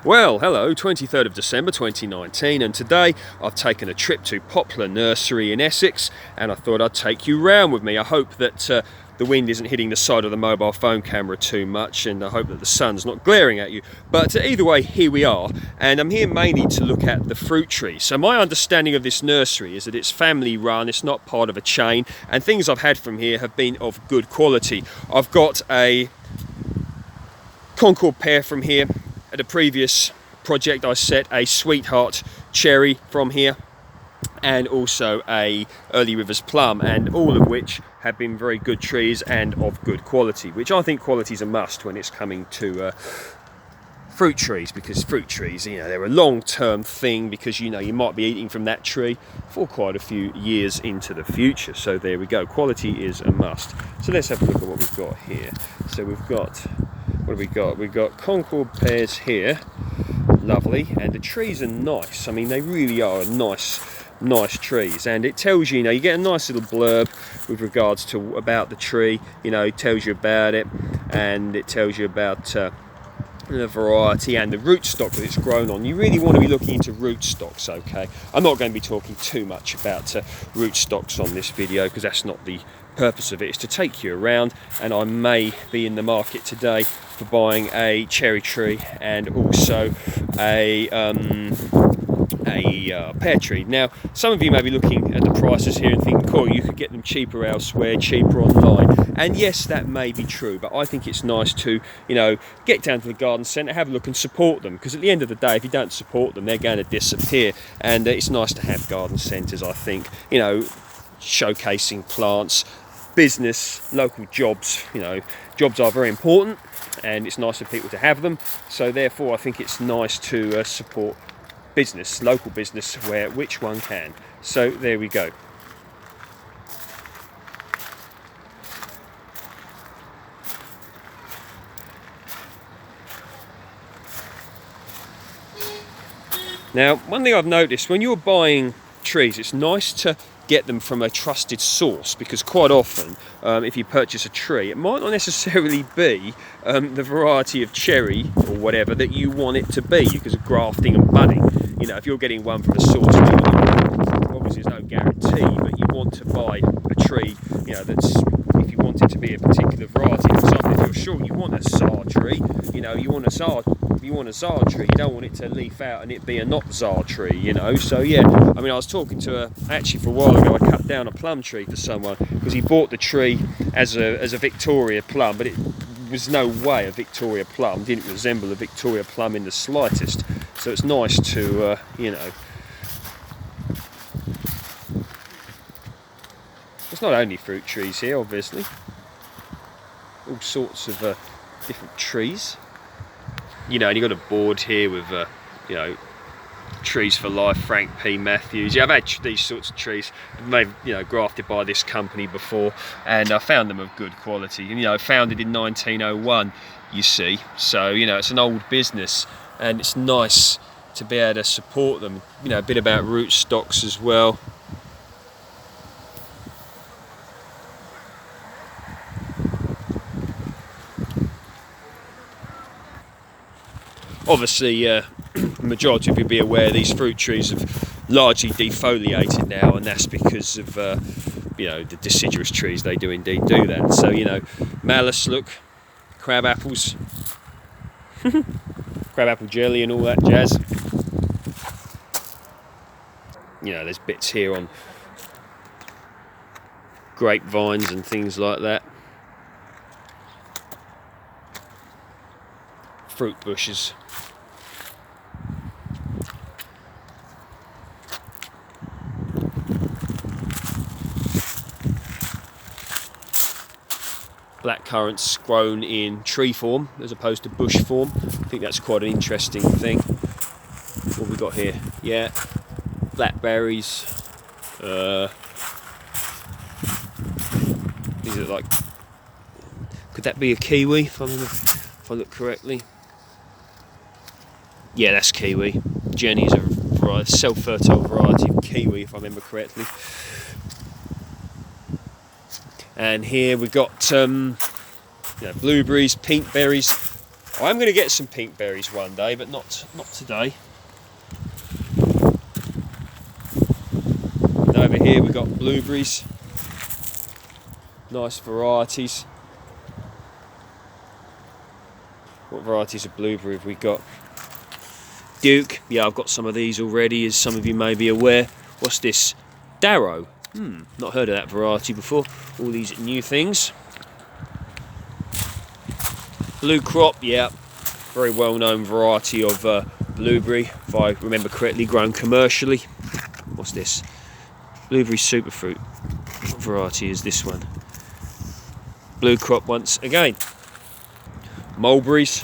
Well, hello, 23rd of December 2019, and today I've taken a trip to Poplar Nursery in Essex, and I thought I'd take you round with me. I hope that the wind isn't hitting the side of the mobile phone camera too much, and I hope that the sun's not glaring at you. But either way, here we are, and I'm here mainly to look at the fruit trees. So my understanding of this nursery is that it's family run, it's not part of a chain, and things I've had from here have been of good quality. I've got a Concord pear from here. At a previous project I set a Sweetheart cherry from here, and also a Early Rivers plum, and all of which have been very good trees and of good quality, which I think quality is a must when it's coming to fruit trees, because fruit trees, you know, they're a long-term thing, because you know you might be eating from that tree for quite a few years into the future. So there we go, quality is a must. So let's have a look at what we've got here. So we've got, what have we got? We've got Concord pears here, lovely, and the trees are nice. I mean, they really are nice trees, and it tells you, you know, you get a nice little blurb with regards to about the tree. You know, it tells you about it, and it tells you about the variety and the rootstock that it's grown on. You really want to be looking into rootstocks, okay? I'm not going to be talking too much about rootstocks on this video, because that's not the purpose of it. It's to take you around, and I may be in the market today for buying a cherry tree and also a pear tree. Now, some of you may be looking at the prices here and thinking, cool, you could get them cheaper elsewhere, cheaper online. And yes, that may be true, but I think it's nice to, you know, get down to the garden centre, have a look and support them, because at the end of the day, if you don't support them, they're going to disappear. And it's nice to have garden centres, I think, you know, showcasing plants, business, local jobs. You know, jobs are very important, and it's nice for people to have them. So therefore, I think it's nice to support business, local business, where which one can. So there we go. Now, one thing I've noticed, when you're buying trees, it's nice to get them from a trusted source, because quite often if you purchase a tree, it might not necessarily be the variety of cherry or whatever that you want it to be, because of grafting and budding. You know, if you're getting one from a source, obviously there's no guarantee, but you want to buy a tree, you know, that's, if you want it to be a particular variety. For example, if you're sure you want a Tsar tree, you know, you want a Tsar tree, you don't want it to leaf out and it be a not Tsar tree, you know. So yeah, I mean, I was talking to actually for a while ago, I cut down a plum tree for someone, because he bought the tree as a Victoria plum, but it was no way a Victoria plum, didn't resemble a Victoria plum in the slightest. So it's nice to, you know, it's not only fruit trees here, obviously, all sorts of different trees. You know, and you've got a board here with, you know, Trees for Life, Frank P. Matthews. Yeah, I've had these sorts of trees, maybe, you know, grafted by this company before, and I found them of good quality. You know, founded in 1901, you see. So, you know, it's an old business, and it's nice to be able to support them. You know, a bit about rootstocks as well. Obviously, the majority of you will be aware these fruit trees have largely defoliated now, and that's because of you know, the deciduous trees. They do indeed do that. So, you know, malice, look, crab apples, crab apple jelly and all that jazz. You know, there's bits here on grapevines and things like that. Fruit bushes. Black currants grown in tree form as opposed to bush form. I think that's quite an interesting thing. What have we got here? Yeah, blackberries. These are like, could that be a kiwi if I look correctly? Yeah, that's kiwi. Jenny's a self-fertile variety of kiwi, if I remember correctly. And here we've got blueberries, pink berries, I'm going to get some pink berries one day, but not today. And over here we've got blueberries, nice varieties. What varieties of blueberry have we got? Duke, yeah, I've got some of these already, as some of you may be aware. What's this? Darrow. Not heard of that variety before. All these new things. Blue crop, yeah, very well-known variety of blueberry, if I remember correctly, grown commercially. What's this? Blueberry superfruit. What variety is this one? Blue crop once again. Mulberries.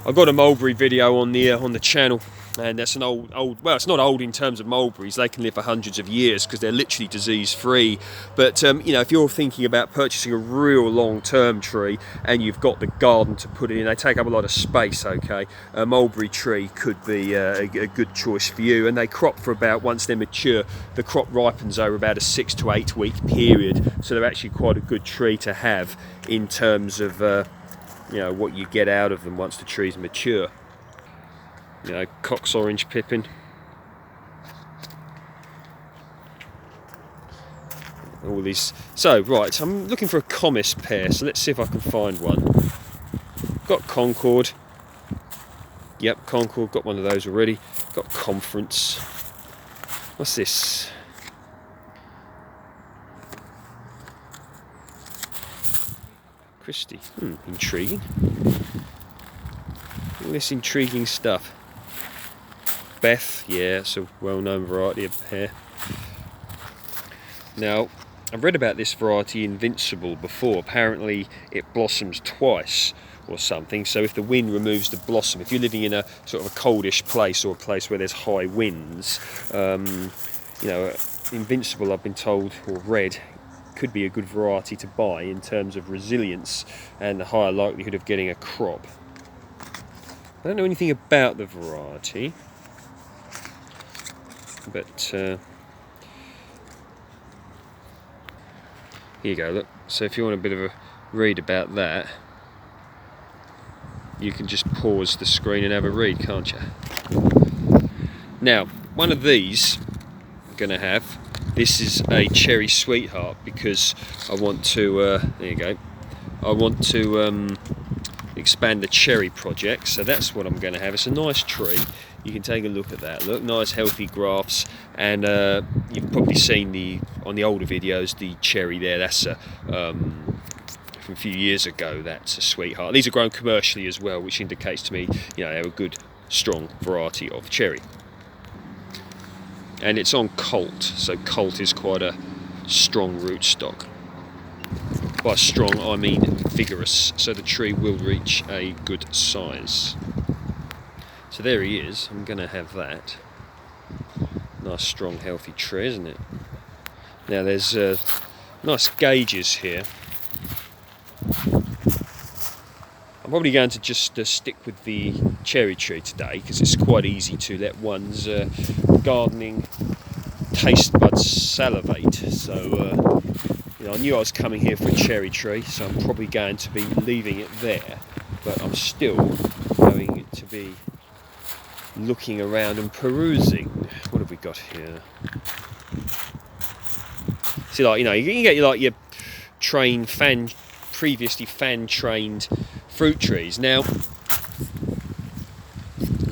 I've got a mulberry video on the channel, and that's an old. Well, it's not old in terms of mulberries. They can live for hundreds of years because they're literally disease-free. But you know, if you're thinking about purchasing a real long-term tree and you've got the garden to put it in, they take up a lot of space. Okay, a mulberry tree could be a good choice for you, and they crop for about, once they're mature, the crop ripens over about a 6 to 8 week period. So they're actually quite a good tree to have in terms of you know, what you get out of them once the tree's mature. You know, Cox orange pippin. All these. So, right, I'm looking for a commis pear, so let's see if I can find one. Got Concord. Yep, Concord, got one of those already. Got Conference. What's this? Christie. Intriguing. All this intriguing stuff. Beth, yeah, it's a well-known variety of pear. Now, I've read about this variety Invincible before. Apparently it blossoms twice or something, so if the wind removes the blossom, if you're living in a sort of a coldish place or a place where there's high winds, you know, Invincible, I've been told or read, could be a good variety to buy in terms of resilience and the higher likelihood of getting a crop. I don't know anything about the variety, but here you go, look. So if you want a bit of a read about that, you can just pause the screen and have a read, can't you? Now, one of these I'm going to have, this is a cherry sweetheart, because I want to, there you go, I want to expand the cherry project, so that's what I'm going to have. It's a nice tree. You can take a look at that. Look, nice healthy grafts, and you've probably seen on the older videos the cherry there. That's from a few years ago. That's a sweetheart. These are grown commercially as well, which indicates to me, you know, they're a good, strong variety of cherry. And it's on Colt, so Colt is quite a strong rootstock. By strong, I mean vigorous, so the tree will reach a good size. So there he is. I'm going to have that. Nice, strong, healthy tree, isn't it? Now there's nice gauges here. I'm probably going to just stick with the cherry tree today, because it's quite easy to let one's gardening taste buds salivate. So you know, I knew I was coming here for a cherry tree, so I'm probably going to be leaving it there, but I'm still going to be looking around and perusing. What have we got here? See, like, you know, you can get like your previously fan-trained fruit trees. Now,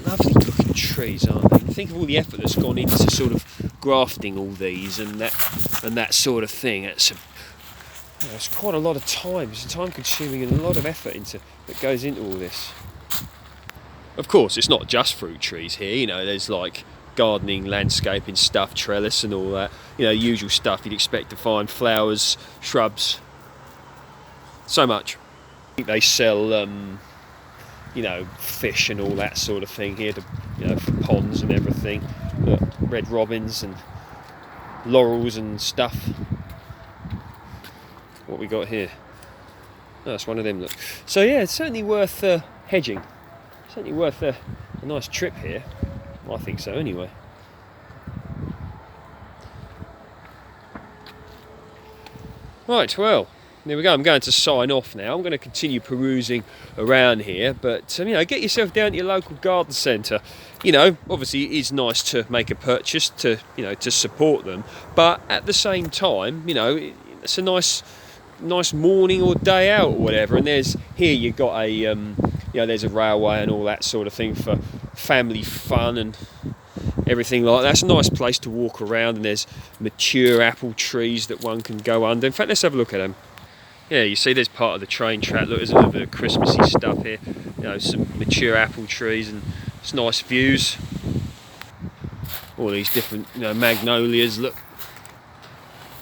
lovely looking trees, aren't they? Think of all the effort that's gone into sort of grafting all these and that sort of thing. It's quite a lot of time. It's time-consuming and a lot of effort that goes into all this. Of course, it's not just fruit trees here. You know, there's like gardening, landscaping stuff, trellis and all that. You know, usual stuff you'd expect to find, flowers, shrubs, so much. I think they sell, you know, fish and all that sort of thing here, you know, for ponds and everything. Look, red robins and laurels and stuff. What we got here? Oh, that's one of them, look. So yeah, it's certainly worth hedging. Certainly worth a nice trip here. I think so anyway. Right, well, there we go. I'm going to sign off now. I'm going to continue perusing around here, but you know, get yourself down to your local garden centre. You know, obviously it is nice to make a purchase to, you know, to support them, but at the same time, you know, it's a nice morning or day out or whatever. And there's here you've got a you know, there's a railway and all that sort of thing for family fun and everything like that. It's a nice place to walk around, and there's mature apple trees that one can go under. In fact, let's have a look at them. Yeah, you see there's part of the train track. Look, there's a little bit of Christmassy stuff here. You know, some mature apple trees, and it's nice views. All these different, you know, magnolias. Look,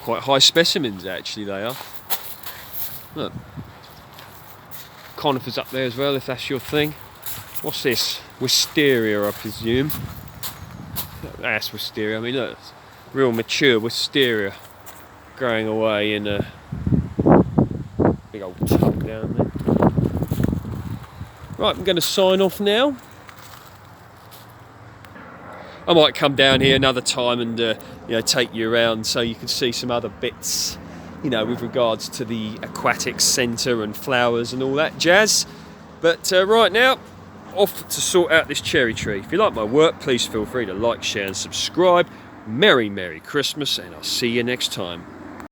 quite high specimens actually they are. Look, conifers up there as well, if that's your thing. What's this? Wisteria, I presume. That's wisteria. I mean, look, it's real mature wisteria growing away in a big old tub down there. Right, I'm going to sign off now. I might come down here another time and you know, take you around so you can see some other bits, you know, with regards to the aquatic centre and flowers and all that jazz. But right now, off to sort out this cherry tree. If you like my work, please feel free to like, share and subscribe. Merry Christmas, and I'll see you next time.